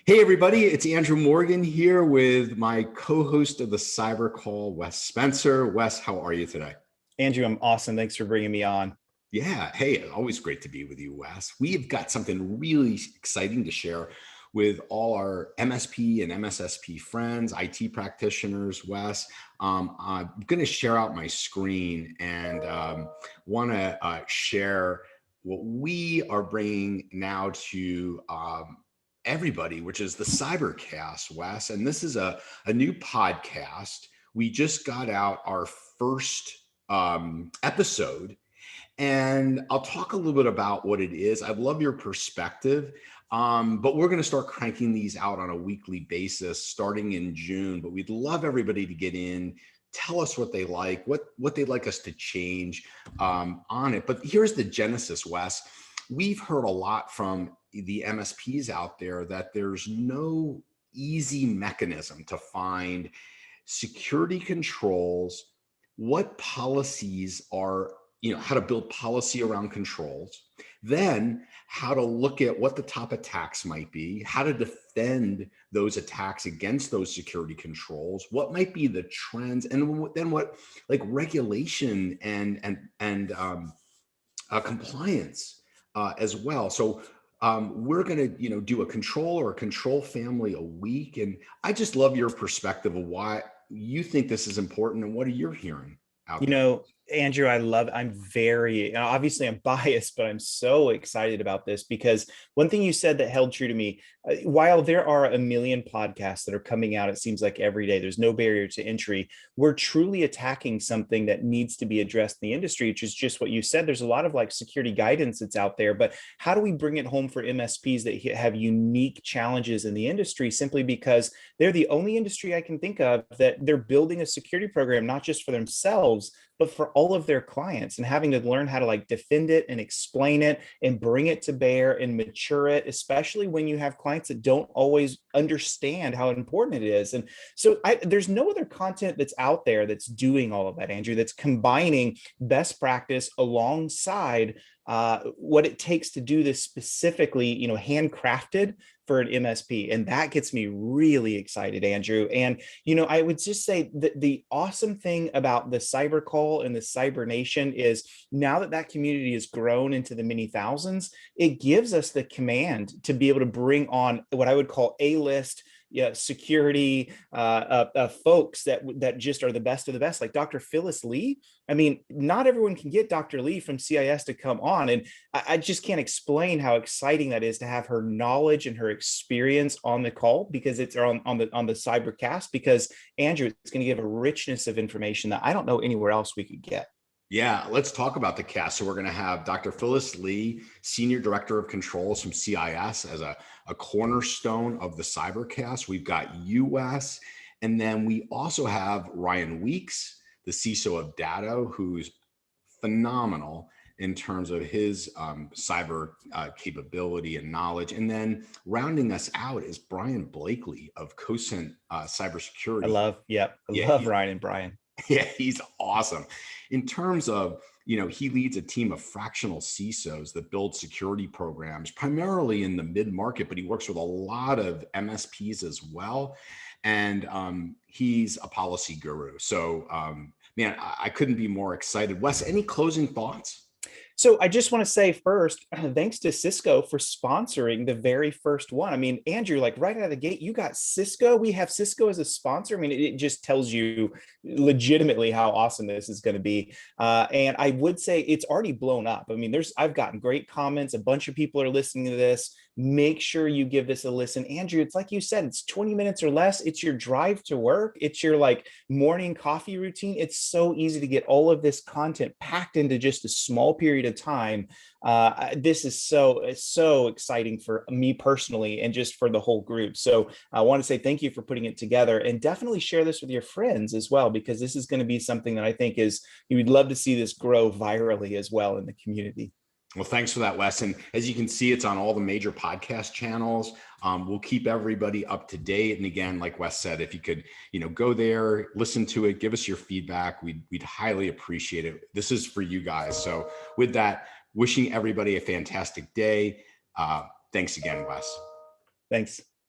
Hey everybody, it's Andrew Morgan here with my co-host of the Cyber Call, Wes Spencer. Wes, how are you today? Andrew, I'm awesome. Thanks for bringing me on. Yeah, hey, always great to be with you, Wes. We've got something really exciting to share with all our MSP and MSSP friends, IT practitioners, Wes. I'm going to share out my screen and want to share what we are bringing now to everybody, which is the CyberCast, Wes. And this is a new podcast. We just got out our first episode, and I'll talk a little bit about what it is. I love your perspective, but we're going to start cranking these out on a weekly basis starting in June. But we'd love everybody to get in, tell us what they like, what they'd like us to change on it. But here's the genesis, Wes. We've heard a lot from the MSPs out there that there's no easy mechanism to find security controls, what policies are, how to build policy around controls, then how to look at what the top attacks might be, how to defend those attacks against those security controls, what might be the trends, and then what like regulation and compliance as well. So we're going to do a control or a control family a week, and I just love your perspective of why you think this is important and what are you hearing out You there. know, Andrew, I'm very, obviously I'm biased, but I'm so excited about this because one thing you said that held true to me, while there are a million podcasts that are coming out, it seems like every day, there's no barrier to entry. We're truly attacking something that needs to be addressed in the industry, which is just what you said. There's a lot of like security guidance that's out there, but how do we bring it home for MSPs that have unique challenges in the industry simply because they're the only industry I can think of that they're building a security program, not just for themselves, but for all of their clients, and having to learn how to like defend it and explain it and bring it to bear and mature it, especially when you have clients that don't always understand how important it is. And so there's no other content that's out there that's doing all of that, Andrew, that's combining best practice alongside what it takes to do this specifically, handcrafted for an MSP. And that gets me really excited, Andrew. And, I would just say that the awesome thing about the Cyber Call and the Cyber Nation is now that that community has grown into the many thousands, it gives us the command to be able to bring on what I would call A-list security folks that just are the best of the best, like Dr. Phyllis Lee. I mean, not everyone can get Dr. Lee from CIS to come on, and I just can't explain how exciting that is to have her knowledge and her experience on the call, because it's on the CyberCast. Because Andrew, it's going to give a richness of information that I don't know anywhere else we could get. Yeah, let's talk about the cast. So we're going to have Dr. Phyllis Lee, Senior Director of Controls from CIS, as a cornerstone of the CyberCast. We've got US, and then we also have Ryan Weeks, the CISO of Datto, who's phenomenal in terms of his cyber capability and knowledge. And then rounding us out is Brian Blakely of Cosent I Cybersecurity. love, yep, I love Ryan and Brian. Yeah, he's awesome. In terms of, he leads a team of fractional CISOs that build security programs primarily in the mid-market, but he works with a lot of MSPs as well. And he's a policy guru. So, man, I couldn't be more excited. Wes, any closing thoughts? So I just want to say first, thanks to Cisco for sponsoring the very first one. I mean, Andrew, like right out of the gate, you got Cisco. We have Cisco as a sponsor. I mean, it just tells you legitimately how awesome this is going to be. And I would say it's already blown up. I mean, I've gotten great comments. A bunch of people are listening to this. Make sure you give this a listen. Andrew, it's like you said, it's 20 minutes or less. It's your drive to work. It's your like morning coffee routine. It's so easy to get all of this content packed into just a small period of time. This is so exciting for me personally and just for the whole group. So I want to say thank you for putting it together, and definitely share this with your friends as well, because this is going to be something that I think you would love to see this grow virally as well in the community. Well, thanks for that, Wes. And as you can see, it's on all the major podcast channels. We'll keep everybody up to date. And again, like Wes said, if you could, go there, listen to it, give us your feedback. We'd highly appreciate it. This is for you guys. So with that, wishing everybody a fantastic day. Thanks again, Wes. Thanks.